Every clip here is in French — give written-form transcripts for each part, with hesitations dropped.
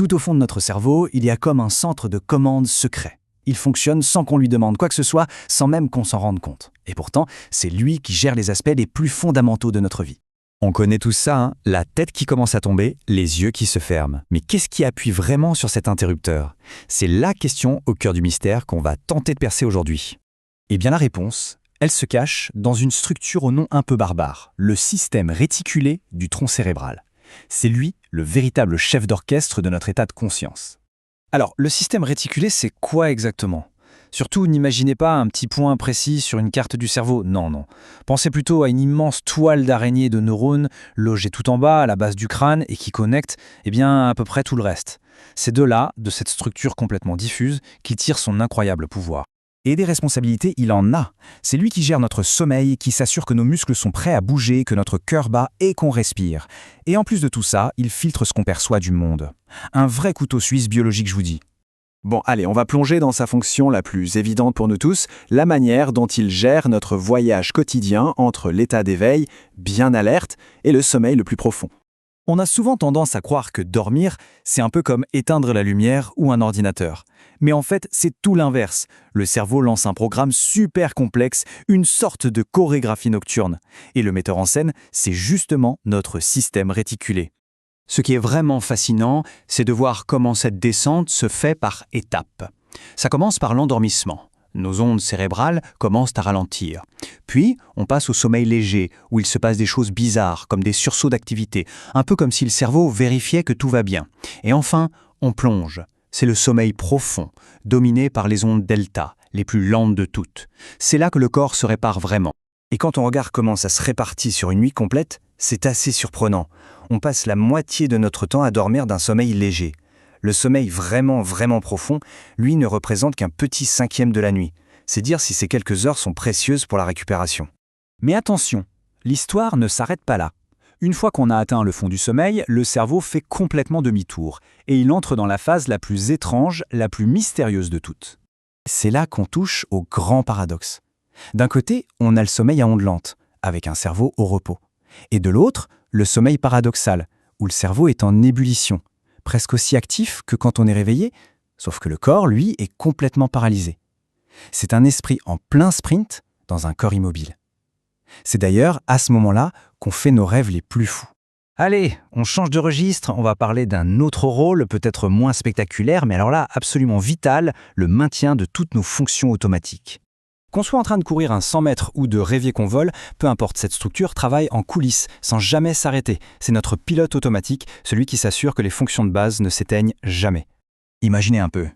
Tout au fond de notre cerveau, il y a comme un centre de commande secret. Il fonctionne sans qu'on lui demande quoi que ce soit, sans même qu'on s'en rende compte. Et pourtant, c'est lui qui gère les aspects les plus fondamentaux de notre vie. On connaît tout ça, hein, la tête qui commence à tomber, les yeux qui se ferment. Mais qu'est-ce qui appuie vraiment sur cet interrupteur? C'est la question au cœur du mystère qu'on va tenter de percer aujourd'hui. Eh bien la réponse, elle se cache dans une structure au nom un peu barbare, le système réticulé du tronc cérébral. C'est lui, le véritable chef d'orchestre de notre état de conscience. Alors, le système réticulé, c'est quoi exactement? Surtout, n'imaginez pas un petit point précis sur une carte du cerveau. Non. Pensez plutôt à une immense toile d'araignée de neurones logée tout en bas, à la base du crâne, et qui connecte, à peu près tout le reste. C'est de là, de cette structure complètement diffuse, qu'il tire son incroyable pouvoir. Et des responsabilités, il en a. C'est lui qui gère notre sommeil, qui s'assure que nos muscles sont prêts à bouger, que notre cœur bat et qu'on respire. Et en plus de tout ça, il filtre ce qu'on perçoit du monde. Un vrai couteau suisse biologique, je vous dis. Bon, allez, on va plonger dans sa fonction la plus évidente pour nous tous, la manière dont il gère notre voyage quotidien entre l'état d'éveil, bien alerte, et le sommeil le plus profond. On a souvent tendance à croire que dormir, c'est un peu comme éteindre la lumière ou un ordinateur. Mais en fait, c'est tout l'inverse. Le cerveau lance un programme super complexe, une sorte de chorégraphie nocturne. Et le metteur en scène, c'est justement notre système réticulé. Ce qui est vraiment fascinant, c'est de voir comment cette descente se fait par étapes. Ça commence par l'endormissement. Nos ondes cérébrales commencent à ralentir. Puis, on passe au sommeil léger, où il se passe des choses bizarres, comme des sursauts d'activité, un peu comme si le cerveau vérifiait que tout va bien. Et enfin, on plonge. C'est le sommeil profond, dominé par les ondes delta, les plus lentes de toutes. C'est là que le corps se répare vraiment. Et quand on regarde comment ça se répartit sur une nuit complète, c'est assez surprenant. On passe la moitié de notre temps à dormir d'un sommeil léger. Le sommeil vraiment profond, lui, ne représente qu'un petit cinquième de la nuit. C'est dire si ces quelques heures sont précieuses pour la récupération. Mais attention, l'histoire ne s'arrête pas là. Une fois qu'on a atteint le fond du sommeil, le cerveau fait complètement demi-tour et il entre dans la phase la plus étrange, la plus mystérieuse de toutes. C'est là qu'on touche au grand paradoxe. D'un côté, on a le sommeil à ondes lentes, avec un cerveau au repos. Et de l'autre, le sommeil paradoxal, où le cerveau est en ébullition, presque aussi actif que quand on est réveillé, sauf que le corps, lui, est complètement paralysé. C'est un esprit en plein sprint dans un corps immobile. C'est d'ailleurs à ce moment-là qu'on fait nos rêves les plus fous. Allez, on change de registre, on va parler d'un autre rôle, peut-être moins spectaculaire, mais alors là, absolument vital, le maintien de toutes nos fonctions automatiques. Qu'on soit en train de courir un 100 mètres ou de rêver qu'on vole, peu importe, cette structure travaille en coulisses, sans jamais s'arrêter. C'est notre pilote automatique, celui qui s'assure que les fonctions de base ne s'éteignent jamais. Imaginez un peu.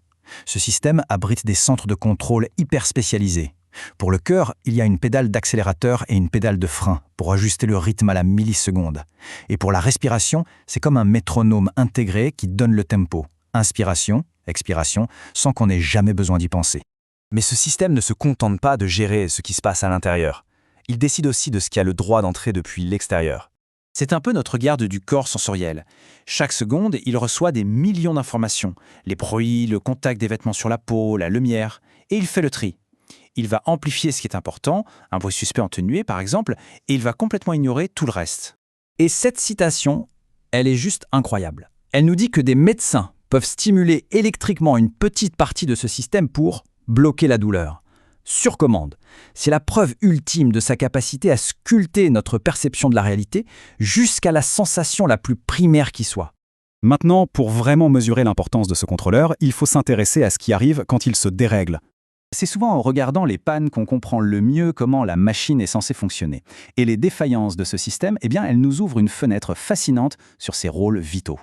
Ce système abrite des centres de contrôle hyper spécialisés. Pour le cœur, il y a une pédale d'accélérateur et une pédale de frein pour ajuster le rythme à la milliseconde. Et pour la respiration, c'est comme un métronome intégré qui donne le tempo. Inspiration, expiration, sans qu'on ait jamais besoin d'y penser. Mais ce système ne se contente pas de gérer ce qui se passe à l'intérieur. Il décide aussi de ce qui a le droit d'entrer depuis l'extérieur. C'est un peu notre garde du corps sensoriel. Chaque seconde, il reçoit des millions d'informations. Les bruits, le contact des vêtements sur la peau, la lumière. Et il fait le tri. Il va amplifier ce qui est important, un bruit suspect en tenue par exemple, et il va complètement ignorer tout le reste. Et cette citation, elle est juste incroyable. Elle nous dit que des médecins peuvent stimuler électriquement une petite partie de ce système pour bloquer la douleur. Sur commande. C'est la preuve ultime de sa capacité à sculpter notre perception de la réalité jusqu'à la sensation la plus primaire qui soit. Maintenant, pour vraiment mesurer l'importance de ce contrôleur, il faut s'intéresser à ce qui arrive quand il se dérègle. C'est souvent en regardant les pannes qu'on comprend le mieux comment la machine est censée fonctionner. Et les défaillances de ce système, elles nous ouvrent une fenêtre fascinante sur ses rôles vitaux.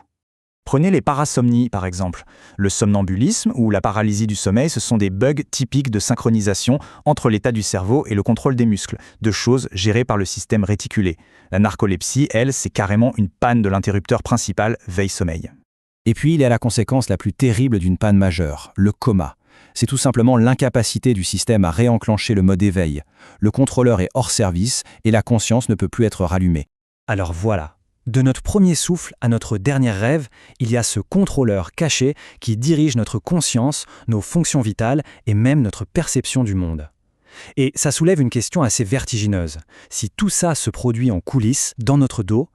Prenez les parasomnies, par exemple. Le somnambulisme ou la paralysie du sommeil, ce sont des bugs typiques de synchronisation entre l'état du cerveau et le contrôle des muscles, deux choses gérées par le système réticulé. La narcolepsie, elle, c'est carrément une panne de l'interrupteur principal veille-sommeil. Et puis, il y a la conséquence la plus terrible d'une panne majeure, le coma. C'est tout simplement l'incapacité du système à réenclencher le mode éveil. Le contrôleur est hors service et la conscience ne peut plus être rallumée. Alors voilà. De notre premier souffle à notre dernier rêve, il y a ce contrôleur caché qui dirige notre conscience, nos fonctions vitales et même notre perception du monde. Et ça soulève une question assez vertigineuse. Si tout ça se produit en coulisses, dans notre dos,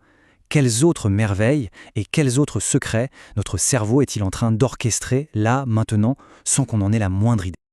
Quelles autres merveilles et quels autres secrets notre cerveau est-il en train d'orchestrer là, maintenant, sans qu'on en ait la moindre idée?